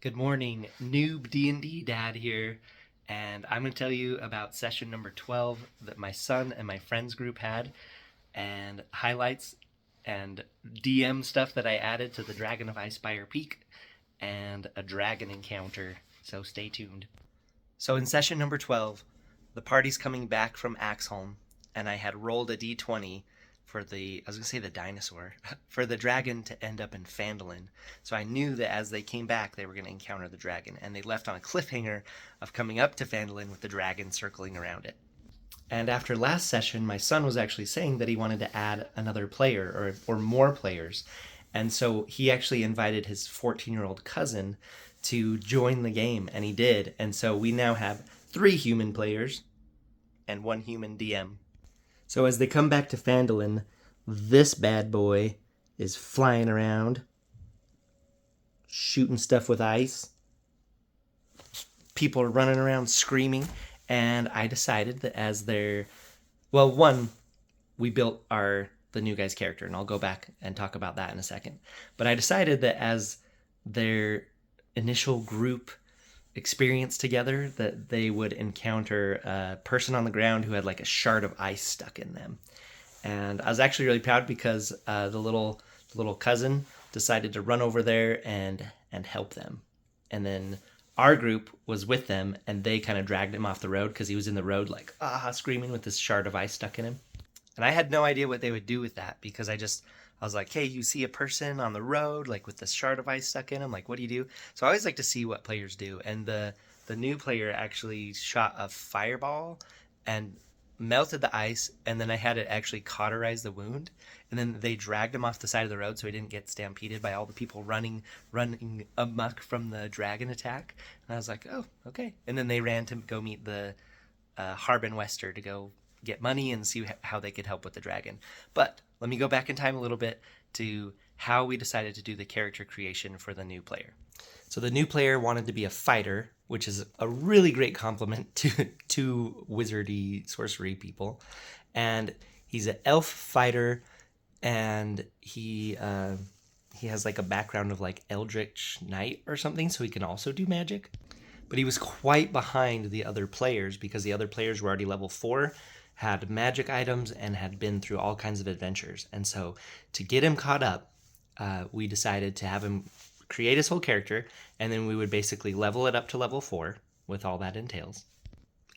Good morning, Noob D&D Dad here, and I'm going to tell you about session number 12 that my son and my friends group had, and highlights and DM stuff that I added to the Dragon of Icespire Peak, and a dragon encounter, so stay tuned. So in session number 12, the party's coming back from Axholm, and I had rolled a d20 for I was going to say the dinosaur, for the dragon to end up in Phandalin. So I knew that as they came back, they were going to encounter the dragon, and they left on a cliffhanger of coming up to Phandalin with the dragon circling around it. And after last session, my son was actually saying that he wanted to add another player or more players. And so he actually invited his 14-year-old cousin to join the game, and he did. And so we now have 3 human players and 1 human DM. So as they come back to Phandalin, this bad boy is flying around, shooting stuff with ice. People are running around screaming, and I decided that as we built the new guy's character, and I'll go back and talk about that in a second. But I decided that as their initial group experience together, that they would encounter a person on the ground who had like a shard of ice stuck in them. And I was actually really proud because the little cousin decided to run over there and help them. And then our group was with them, and they kind of dragged him off the road because he was in the road like screaming with this shard of ice stuck in him. And I had no idea what they would do with that because I was like, hey, you see a person on the road, like with this shard of ice stuck in him, like, what do you do? So I always like to see what players do. And the new player actually shot a fireball and melted the ice, and then I had it actually cauterize the wound. And then they dragged him off the side of the road so he didn't get stampeded by all the people running amok from the dragon attack. And I was like, oh, okay. And then they ran to go meet the Harbin Wester to go get money and see how they could help with the dragon. But let me go back in time a little bit to how we decided to do the character creation for the new player. So the new player wanted to be a fighter, which is a really great compliment to wizardy sorcery people. And he's an elf fighter, and he has like a background of like Eldritch Knight or something, so he can also do magic. But he was quite behind the other players because the other players were already level 4, had magic items, and had been through all kinds of adventures. And so to get him caught up, we decided to have him create his whole character, and then we would basically level it up to level 4 with all that entails.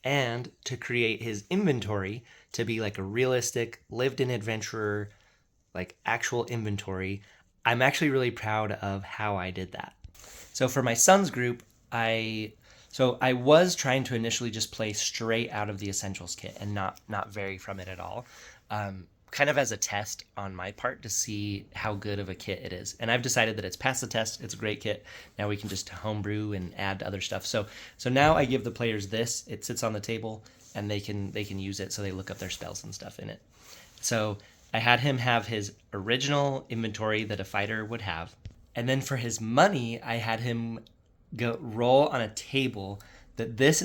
And to create his inventory to be like a realistic, lived-in adventurer, like actual inventory. I'm actually really proud of how I did that. So for my son's group, I was trying to initially just play straight out of the Essentials kit and not vary from it at all, kind of as a test on my part to see how good of a kit it is. And I've decided that it's passed the test. It's a great kit. Now we can just homebrew and add other stuff. So now I give the players this. It sits on the table, and they can use it, so they look up their spells and stuff in it. So I had him have his original inventory that a fighter would have. And then for his money, I had him go roll on a table this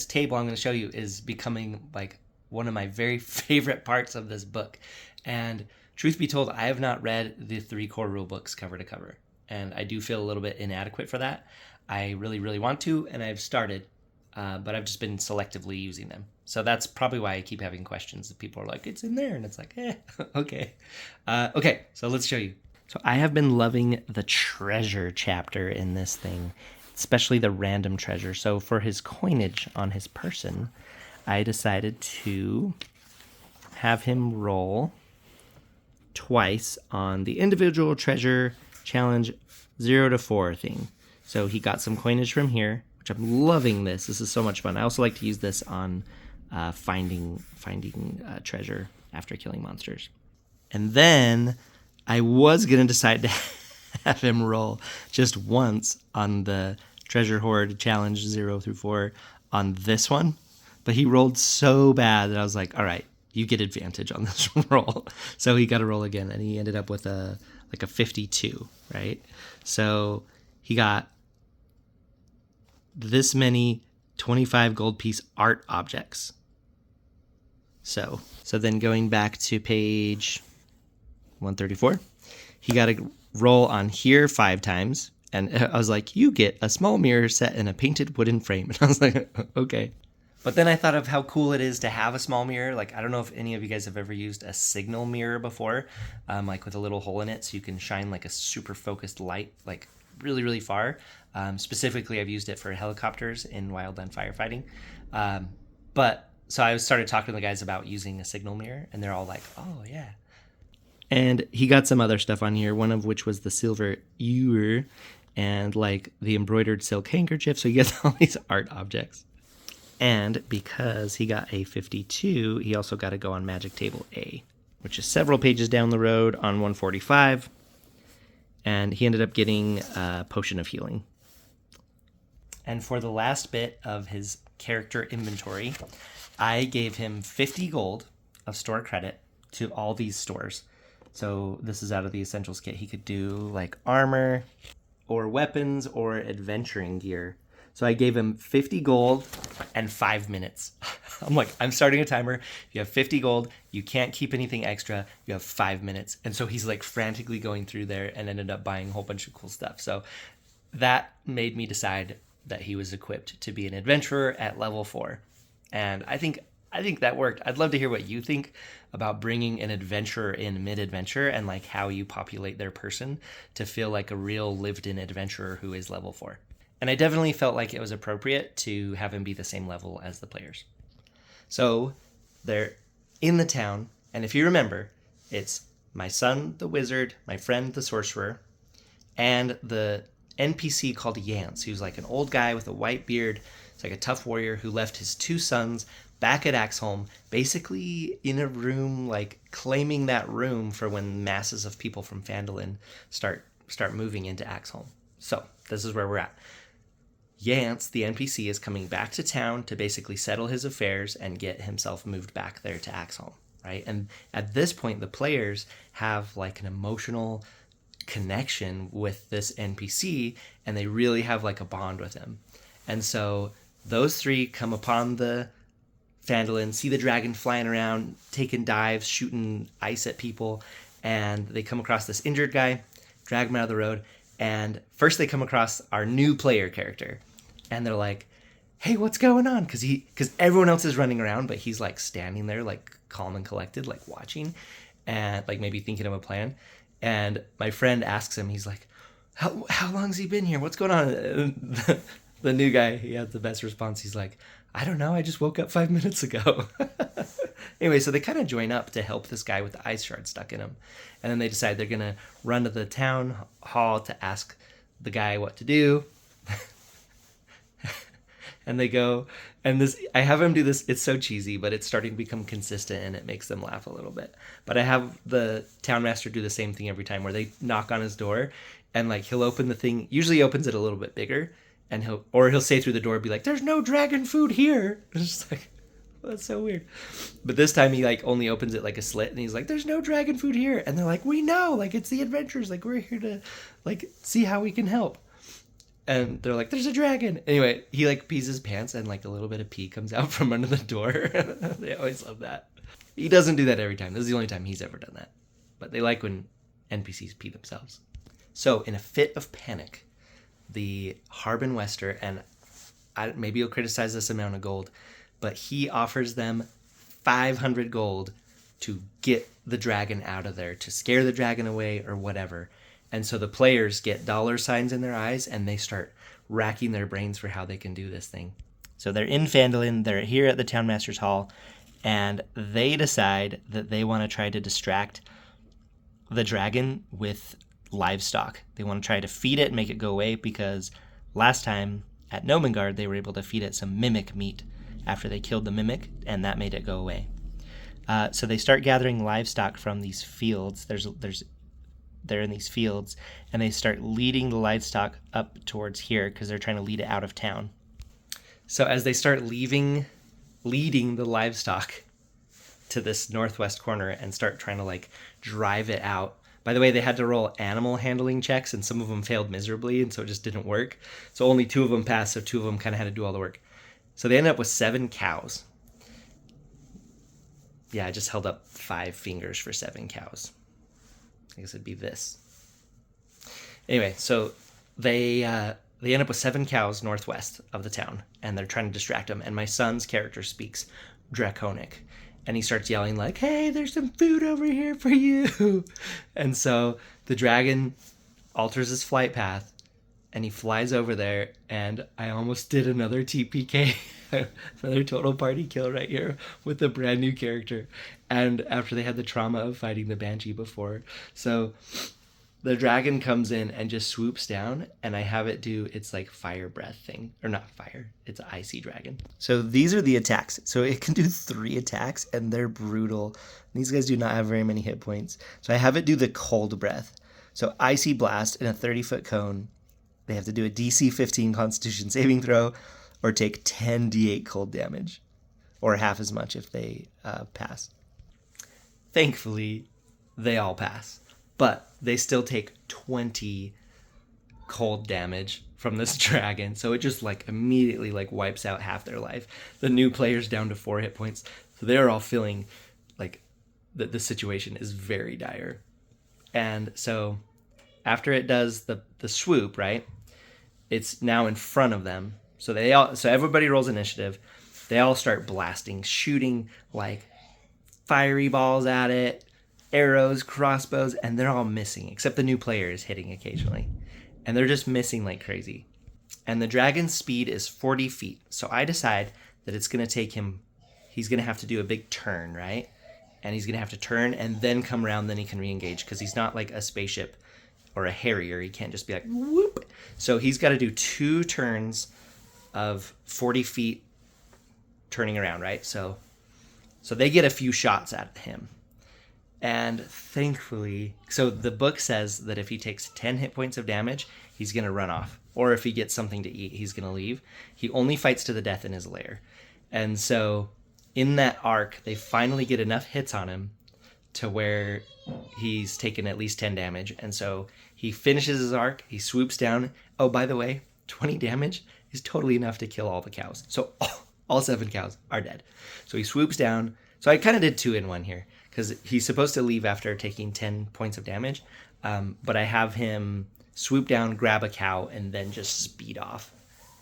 table I'm going to show you is becoming like one of my very favorite parts of this book. And truth be told, I have not read the 3 core rule books cover to cover, and I do feel a little bit inadequate for that. I really, really want to, and I've started, but I've just been selectively using them. So that's probably why I keep having questions. People are like, it's in there, and it's like, okay. Okay, so let's show you. So I have been loving the treasure chapter in this thing, especially the random treasure. So for his coinage on his person, I decided to have him roll twice on the individual treasure challenge 0 to 4 thing. So he got some coinage from here, which I'm loving this. This is so much fun. I also like to use this on finding treasure after killing monsters. And then I was going to decide to have him roll just once on the Treasure Hoard Challenge 0 through 4 on this one. But he rolled so bad that I was like, all right, you get advantage on this roll. So he got to roll again, and he ended up with a 52, right? So he got this many 25 gold piece art objects. So then going back to page 134, he got a roll on here 5 times, And I was like, you get a small mirror set in a painted wooden frame. And I was like, okay. But then I thought of how cool it is to have a small mirror. Like, I don't know if any of you guys have ever used a signal mirror before, like with a little hole in it so you can shine like a super focused light, like really, really far. Specifically, I've used it for helicopters in wildland firefighting. So I started talking to the guys about using a signal mirror, and they're all like, oh, yeah. And he got some other stuff on here, one of which was the silver ewer and like the embroidered silk handkerchief. So he gets all these art objects. And because he got a 52, he also got to go on Magic Table A, which is several pages down the road on 145. And he ended up getting a Potion of Healing. And for the last bit of his character inventory, I gave him 50 gold of store credit to all these stores. So this is out of the Essentials kit. He could do like armor or weapons or adventuring gear. So I gave him 50 gold and 5 minutes. I'm like, I'm starting a timer. You have 50 gold. You can't keep anything extra. You have 5 minutes. And so he's like frantically going through there and ended up buying a whole bunch of cool stuff. So that made me decide that he was equipped to be an adventurer at level 4. And I think that worked. I'd love to hear what you think about bringing an adventurer in mid-adventure and like how you populate their person to feel like a real lived-in adventurer who is level 4. And I definitely felt like it was appropriate to have him be the same level as the players. So they're in the town, and if you remember, it's my son, the wizard, my friend, the sorcerer, and the NPC called Yance, who's like an old guy with a white beard. It's like a tough warrior who left his 2 sons back at Axholm, basically in a room, like claiming that room for when masses of people from Phandalin start moving into Axholm. So this is where we're at. Yance, the NPC, is coming back to town to basically settle his affairs and get himself moved back there to Axholm, right? And at this point, the players have like an emotional connection with this NPC, and they really have like a bond with him. And so those 3 come upon the Phandalin, see the dragon flying around, taking dives, shooting ice at people, and they come across this injured guy, drag him out of the road, and first they come across our new player character, and they're like, hey, what's going on? Because everyone else is running around, but he's like standing there like calm and collected, like watching and like maybe thinking of a plan. And my friend asks him, he's like, how long's he been here? What's going on? The new guy, he had the best response. He's like, I don't know. I just woke up 5 minutes ago. Anyway, so they kind of join up to help this guy with the ice shard stuck in him. And then they decide they're going to run to the town hall to ask the guy what to do. And they go, and I have him do this. It's so cheesy, but it's starting to become consistent and it makes them laugh a little bit. But I have the town master do the same thing every time where they knock on his door and like he'll open the thing. Usually he opens it a little bit bigger and he'll say through the door, be like, there's no dragon food here. It's just like, well, that's so weird. But this time he like only opens it like a slit and he's like, there's no dragon food here. And they're like, we know, like it's the adventurers. Like we're here to like see how we can help. And they're like, there's a dragon. Anyway, he like pees his pants and like a little bit of pee comes out from under the door. They always love that. He doesn't do that every time. This is the only time he's ever done that. But they like when NPCs pee themselves. So in a fit of panic, the Harbin Wester, and maybe you'll criticize this amount of gold, but he offers them 500 gold to get the dragon out of there, to scare the dragon away or whatever. And so the players get dollar signs in their eyes and they start racking their brains for how they can do this thing. So they're in Phandalin, they're here at the Townmaster's Hall, and they decide that they want to try to distract the dragon with livestock. They want to try to feed it and make it go away because last time at Nomengard they were able to feed it some mimic meat after they killed the mimic, and that made it go away. So they start gathering livestock from these fields. They're in these fields, and they start leading the livestock up towards here because they're trying to lead it out of town. So as they start leading the livestock to this northwest corner and start trying to like drive it out. By the way, they had to roll animal handling checks, and some of them failed miserably, and so it just didn't work. So only 2 of them passed, so 2 of them kind of had to do all the work. So they ended up with 7 cows. Yeah, I just held up 5 fingers for 7 cows. I guess it'd be this. Anyway, so they end up with 7 cows northwest of the town, and they're trying to distract them. And my son's character speaks Draconic, and he starts yelling like, "Hey, there's some food over here for you!" And so the dragon alters his flight path, and he flies over there. And I almost did another TPK, another total party kill right here with a brand new character. And after they had the trauma of fighting the banshee before, so the dragon comes in and just swoops down, and I have it do its like fire breath thing. Or not fire, it's an icy dragon. So these are the attacks. So it can do 3 attacks, and they're brutal. These guys do not have very many hit points. So I have it do the cold breath. So icy blast in a 30-foot cone. They have to do a DC 15 Constitution saving throw, or take 10 D8 cold damage, or half as much if they pass. Thankfully, they all pass. But they still take 20 cold damage from this dragon. So it just like immediately like wipes out half their life. The new player's down to 4 hit points. So they're all feeling like that the situation is very dire. And so after it does the swoop, right? It's now in front of them. So everybody rolls initiative. They all start blasting, shooting like fiery balls at it, arrows, crossbows, and they're all missing, except the new player is hitting occasionally. And they're just missing like crazy. And the dragon's speed is 40 feet. So I decide that it's going to take him, he's going to have to do a big turn, right? And he's going to have to turn and then come around, then he can re-engage, because he's not like a spaceship or a Harrier. He can't just be like, whoop. So he's got to do 2 turns of 40 feet turning around, right? So they get a few shots at him. And thankfully, so the book says that if he takes 10 hit points of damage, he's going to run off. Or if he gets something to eat, he's going to leave. He only fights to the death in his lair. And so in that arc, they finally get enough hits on him to where he's taken at least 10 damage. And so he finishes his arc, he swoops down. Oh, by the way, 20 damage is totally enough to kill all the cows. So all 7 cows are dead. So he swoops down. So I kind of did 2 in 1 here, because he's supposed to leave after taking 10 points of damage. But I have him swoop down, grab a cow, and then just speed off.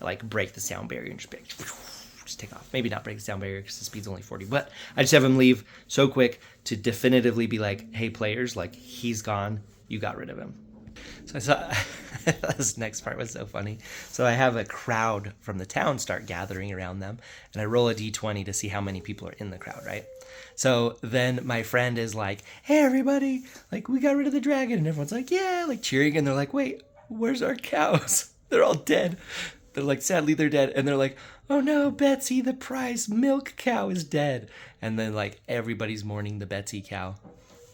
Like break the sound barrier and just take off. Maybe not break the sound barrier because the speed's only 40. But I just have him leave so quick to definitively be like, hey, players, like, he's gone. You got rid of him. So I saw this next part was so funny. So I have a crowd from the town start gathering around them, and I roll a d20 to see how many people are in the crowd, right? So then my friend is like, hey, everybody, like, we got rid of the dragon. And everyone's like, yeah, like cheering. And they're like, wait, where's our cows? They're all dead. They're like, sadly, they're dead. And they're like, oh no, Betsy, the prize milk cow is dead. And then like everybody's mourning the Betsy cow.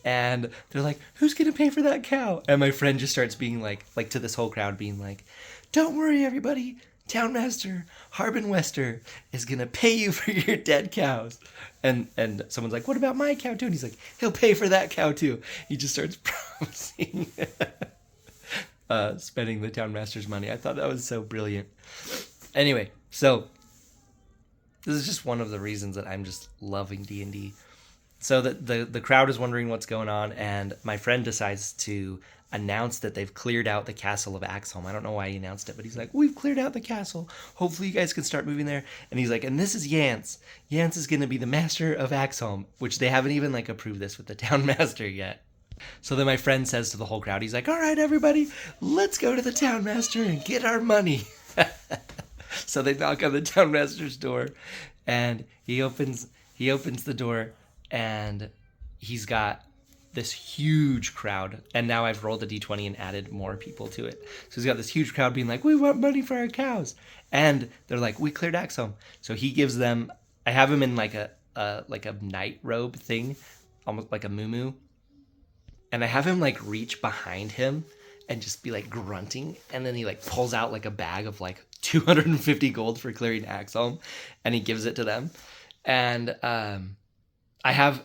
And they're like, who's going to pay for that cow? And my friend just starts being like to this whole crowd being like, don't worry, everybody. Townmaster Harbin Wester is going to pay you for your dead cows. And someone's like, what about my cow too? And he's like, he'll pay for that cow too. He just starts promising spending the townmaster's money. I thought that was so brilliant. Anyway, so this is just one of the reasons that I'm just loving D&D. So the crowd is wondering what's going on, and my friend decides to announce that they've cleared out the castle of Axholm. I don't know why he announced it, but he's like, we've cleared out the castle. Hopefully you guys can start moving there. And he's like, and this is Yance. Yance is going to be the master of Axholm, which they haven't even like approved this with the town master yet. So then my friend says to the whole crowd, he's like, all right, everybody, let's go to the town master and get our money. So they knock on the town master's door, and he opens the door, and he's got this huge crowd. And now I've rolled a d20 and added more people to it. So he's got this huge crowd being like, we want money for our cows. And they're like, we cleared Axholm. So he gives them, I have him in like a night robe thing, almost like a muumuu. And I have him like reach behind him and just be like grunting. And then he like pulls out like a bag of like 250 gold for clearing Axholm, and he gives it to them. And I have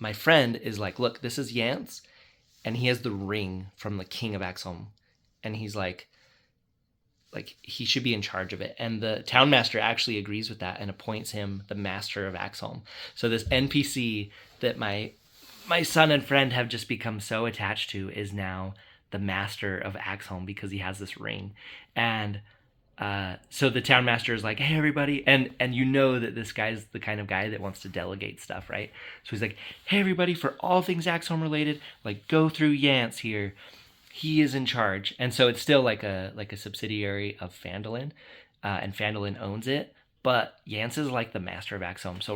my friend is like, look, this is Yance, and he has the ring from the king of Axholm, and he's like he should be in charge of it. And the town master actually agrees with that and appoints him the master of Axholm. So this NPC that my son and friend have just become so attached to is now the master of Axholm because he has this ring. And so the town master is like, hey everybody, and you know that this guy's the kind of guy that wants to delegate stuff, right? So he's like, hey everybody, for all things Axholm related, like go through Yance here. He is in charge. And so it's still like a subsidiary of Phandalin, and Phandalin owns it. But Yance is like the master of Axholm. So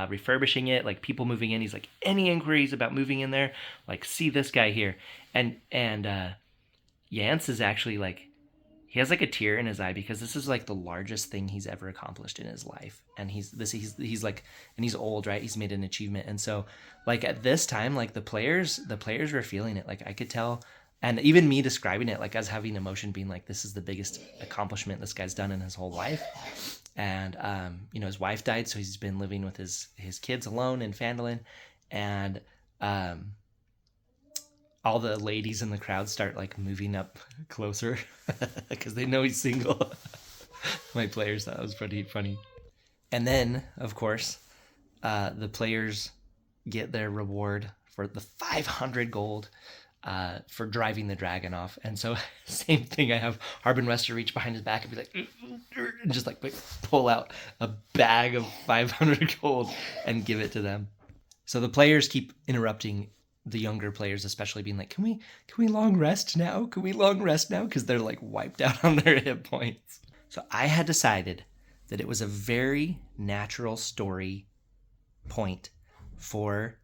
refurbishing it, like people moving in, he's like, any inquiries about moving in there, like see this guy here. And Yance is actually like, he has like a tear in his eye because this is like the largest thing he's ever accomplished in his life. And he's like, and he's old, right? He's made an achievement. And so like at this time, like the players were feeling it. Like I could tell, and even me describing it, like I was having emotion being like, this is the biggest accomplishment this guy's done in his whole life. And, you know, his wife died. So he's been living with his kids alone in Phandalin. And, all the ladies in the crowd start like moving up closer because they know he's single. My players thought it was pretty funny. And then, of course, the players get their reward for the 500 gold for driving the dragon off. And so, same thing. I have Harbin Wester reach behind his back and be like, and just like pull out a bag of 500 gold and give it to them. So the players keep interrupting the younger players, especially, being like, can we long rest now? Can we long rest now? Because they're like wiped out on their hit points. So I had decided that it was a very natural story point for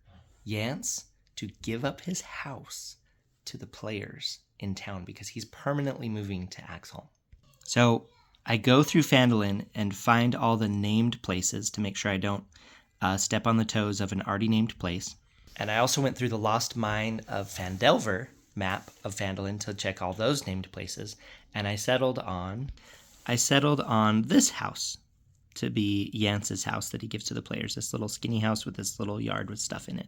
Yance to give up his house to the players in town because he's permanently moving to Axholm. So I go through Phandalin and find all the named places to make sure I don't step on the toes of an already named place. And I also went through the Lost Mine of Phandelver map of Phandalin to check all those named places. And I settled on this house to be Yance's house that he gives to the players. This little skinny house with this little yard with stuff in it,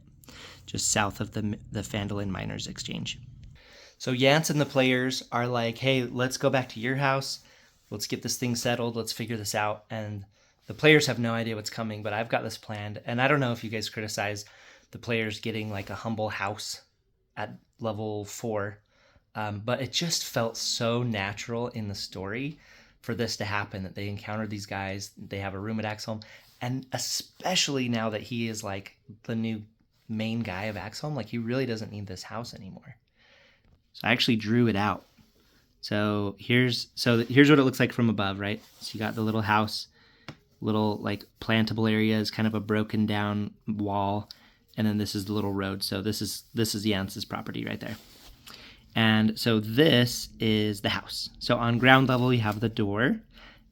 just south of the Phandalin Miners Exchange. So Yance and the players are like, hey, let's go back to your house. Let's get this thing settled. Let's figure this out. And the players have no idea what's coming, but I've got this planned. And I don't know if you guys criticize the players getting like a humble house at level 4. But it just felt so natural in the story for this to happen, that they encountered these guys, they have a room at Axholm, and especially now that he is like the new main guy of Axholm, like he really doesn't need this house anymore. So I actually drew it out. So here's what it looks like from above, right? So you got the little house, little like plantable areas, kind of a broken down wall. And then this is the little road. So this is Yance's property right there. And so this is the house. So on ground level, you have the door,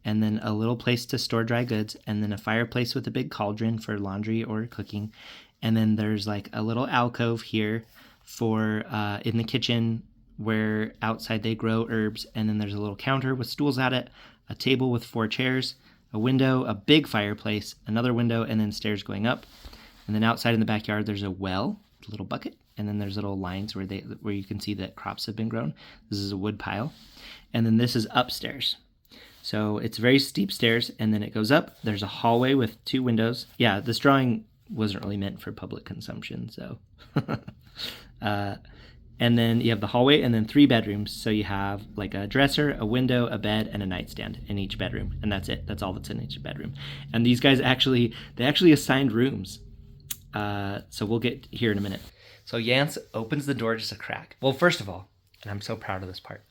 and then a little place to store dry goods, and then a fireplace with a big cauldron for laundry or cooking. And then there's like a little alcove here for in the kitchen where outside they grow herbs. And then there's a little counter with stools at it, a table with 4 chairs, a window, a big fireplace, another window, and then stairs going up. And then outside in the backyard, there's a well, a little bucket, and then there's little lines where you can see that crops have been grown. This is a wood pile. And then this is upstairs. So it's very steep stairs, and then it goes up. There's a hallway with 2 windows. Yeah, this drawing wasn't really meant for public consumption, so. And then you have the hallway and then 3 bedrooms. So you have like a dresser, a window, a bed, and a nightstand in each bedroom. And that's it. That's all that's in each bedroom. And these guys actually assigned rooms. So we'll get here in a minute. So Yance opens the door just a crack. Well, first of all, and I'm so proud of this part,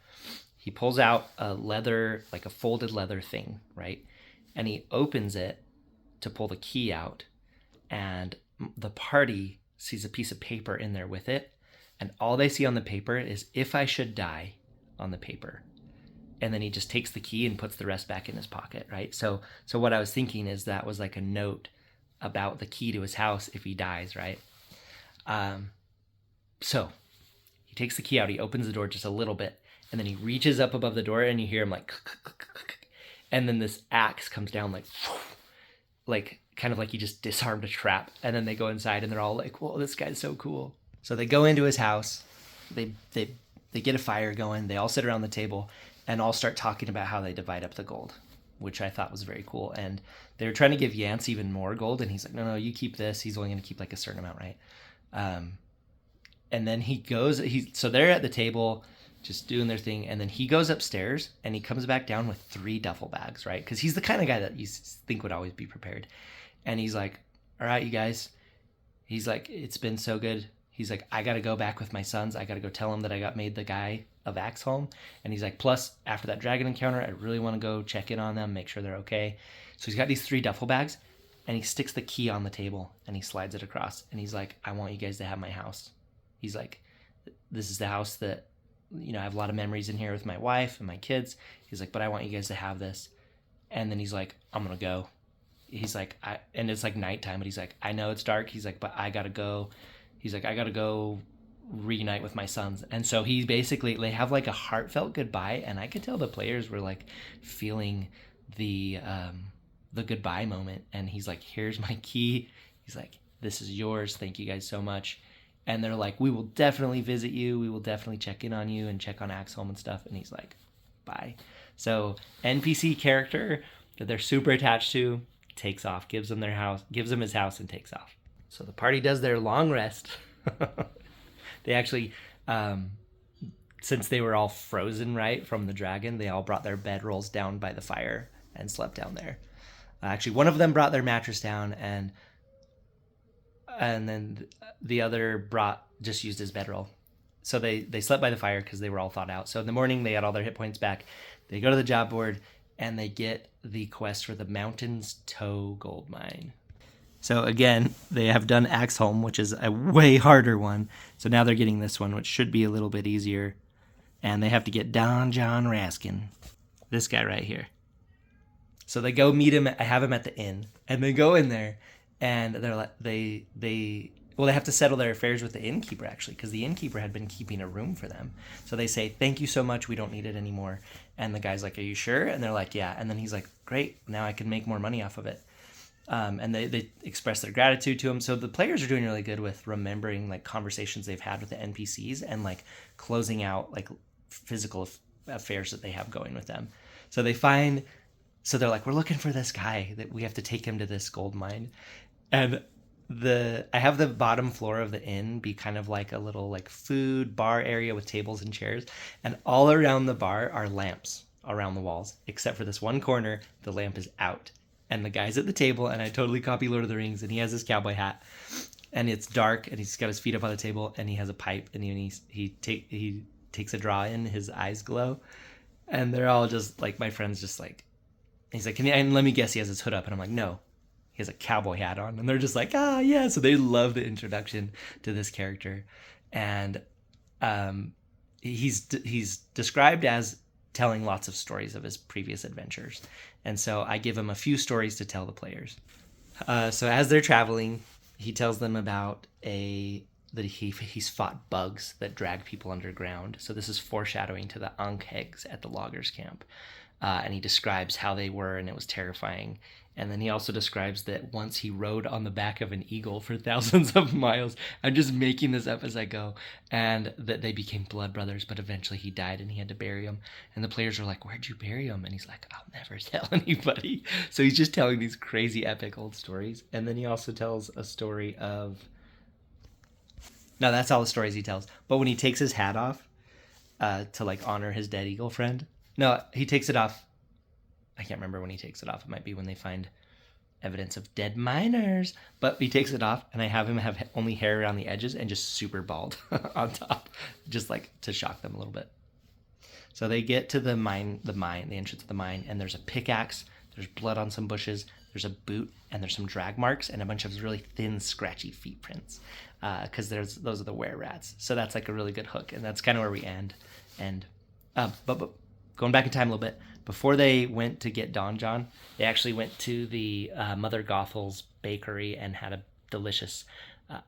he pulls out a leather, like a folded leather thing, right? And he opens it to pull the key out. And the party sees a piece of paper in there with it. And all they see on the paper is "if I should die" on the paper. And then he just takes the key and puts the rest back in his pocket, right? So what I was thinking is that was like a note about the key to his house if he dies, right? So he takes the key out, he opens the door just a little bit, and then he reaches up above the door and you hear him like, and then this axe comes down like kind of like he just disarmed a trap. And then they go inside and they're all like, whoa, this guy's so cool. So they go into his house, they get a fire going, they all sit around the table and all start talking about how they divide up the gold, which I thought was very cool. And they were trying to give Yance even more gold, and he's like, no, you keep this. He's only going to keep like a certain amount, right? And then he goes. So they're at the table, just doing their thing, and then he goes upstairs and he comes back down with 3 duffel bags, right? Because he's the kind of guy that you think would always be prepared. And he's like, "All right, you guys." He's like, "It's been so good." He's like, "I got to go back with my sons. I got to go tell them that I got made the guy of Axholm." And he's like, "Plus, after that dragon encounter, I really want to go check in on them, make sure they're okay." So he's got these 3 duffel bags, and he sticks the key on the table, and he slides it across. And he's like, "I want you guys to have my house." He's like, "This is the house that, I have a lot of memories in here with my wife and my kids." He's like, "But I want you guys to have this." And then he's like, "I'm going to go." He's like, and it's like nighttime, but he's like, "I know it's dark." He's like, "But I got to go." He's like, "I got to go reunite with my sons." And so he basically, they have like a heartfelt goodbye. And I could tell the players were like feeling the goodbye moment. And he's like, "Here's my key." He's like, "This is yours. Thank you guys so much." And they're like, "We will definitely visit you. We will definitely check in on you and check on Axholm and stuff." And he's like, "Bye." So NPC character that they're super attached to takes off, gives them his house, and takes off. So the party does their long rest. They actually, since they were all frozen, right, from the dragon, they all brought their bedrolls down by the fire and slept down there. Actually, one of them brought their mattress down, and then the other just used his bedroll. So they slept by the fire because they were all thawed out. So in the morning, they got all their hit points back. They go to the job board, and they get the quest for the Mountain's Toe gold mine. So again, they have done Axholm, which is a way harder one. So now they're getting this one, which should be a little bit easier. And they have to get Don John Raskin, this guy right here. So they go meet him. I have him at the inn, and they go in there, and they're like, they have to settle their affairs with the innkeeper, actually, because the innkeeper had been keeping a room for them. So they say, "Thank you so much. We don't need it anymore." And the guy's like, "Are you sure?" And they're like, "Yeah." And then he's like, "Great. Now I can make more money off of it." And they express their gratitude to him. So the players are doing really good with remembering like conversations they've had with the NPCs and like closing out like physical affairs that they have going with them. So they're like, "We're looking for this guy that we have to take him to this gold mine." And I have the bottom floor of the inn be kind of like a little like food bar area with tables and chairs, and all around the bar are lamps around the walls, except for this one corner, the lamp is out. And the guy's at the table, and I totally copy Lord of the Rings, and he has his cowboy hat, and it's dark, and he's got his feet up on the table, and he has a pipe, and he takes a draw in, his eyes glow, and they're all just like, my friend's just like, he's like, and let me guess, he has his hood up, and I'm like, no, he has a cowboy hat on, and they're just like, "Ah, yeah." So they love the introduction to this character, and he's described as telling lots of stories of his previous adventures. And so I give him a few stories to tell the players. So as they're traveling, he tells them about that he's fought bugs that drag people underground. So this is foreshadowing to the Ankh-Eggs at the loggers camp. And he describes how they were, and it was terrifying. And then he also describes that once he rode on the back of an eagle for thousands of miles. I'm just making this up as I go. And that they became blood brothers, but eventually he died and he had to bury him. And the players are like, "Where'd you bury him?" And he's like, "I'll never tell anybody." So he's just telling these crazy epic old stories. And then he also tells a story of... No, that's all the stories he tells. But when he takes his hat off to like honor his dead eagle friend... No, he takes it off. I can't remember when he takes it off. It might be when they find evidence of dead miners. But he takes it off, and I have him have only hair around the edges and just super bald on top, just like to shock them a little bit. So they get to the entrance of the mine, and there's a pickaxe, there's blood on some bushes, there's a boot, and there's some drag marks, and a bunch of really thin, scratchy feet prints, because those are the were-rats. So that's like a really good hook, and that's kind of where we end. And but going back in time a little bit, before they went to get Don John, they actually went to the Mother Gothel's bakery and had a delicious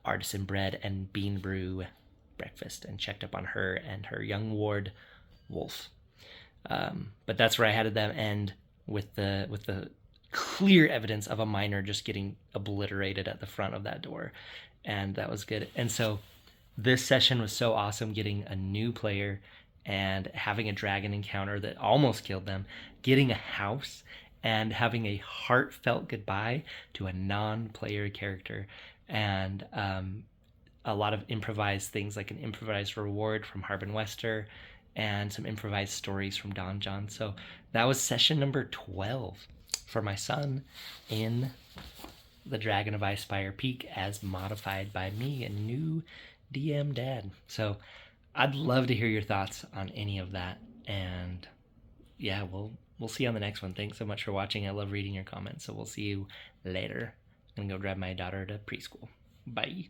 artisan bread and bean brew breakfast, and checked up on her and her young ward, Wolf. But that's where I had them end with the clear evidence of a miner just getting obliterated at the front of that door, and that was good. And so this session was so awesome, getting a new player and having a dragon encounter that almost killed them, getting a house, and having a heartfelt goodbye to a non-player character. And a lot of improvised things, like an improvised reward from Harbin Wester and some improvised stories from Don John. So that was session number 12 for my son in the Dragon of Icefire Peak as modified by me, a new DM dad. So I'd love to hear your thoughts on any of that. And yeah, we'll see you on the next one. Thanks so much for watching. I love reading your comments. So we'll see you later. I'm gonna go grab my daughter to preschool. Bye.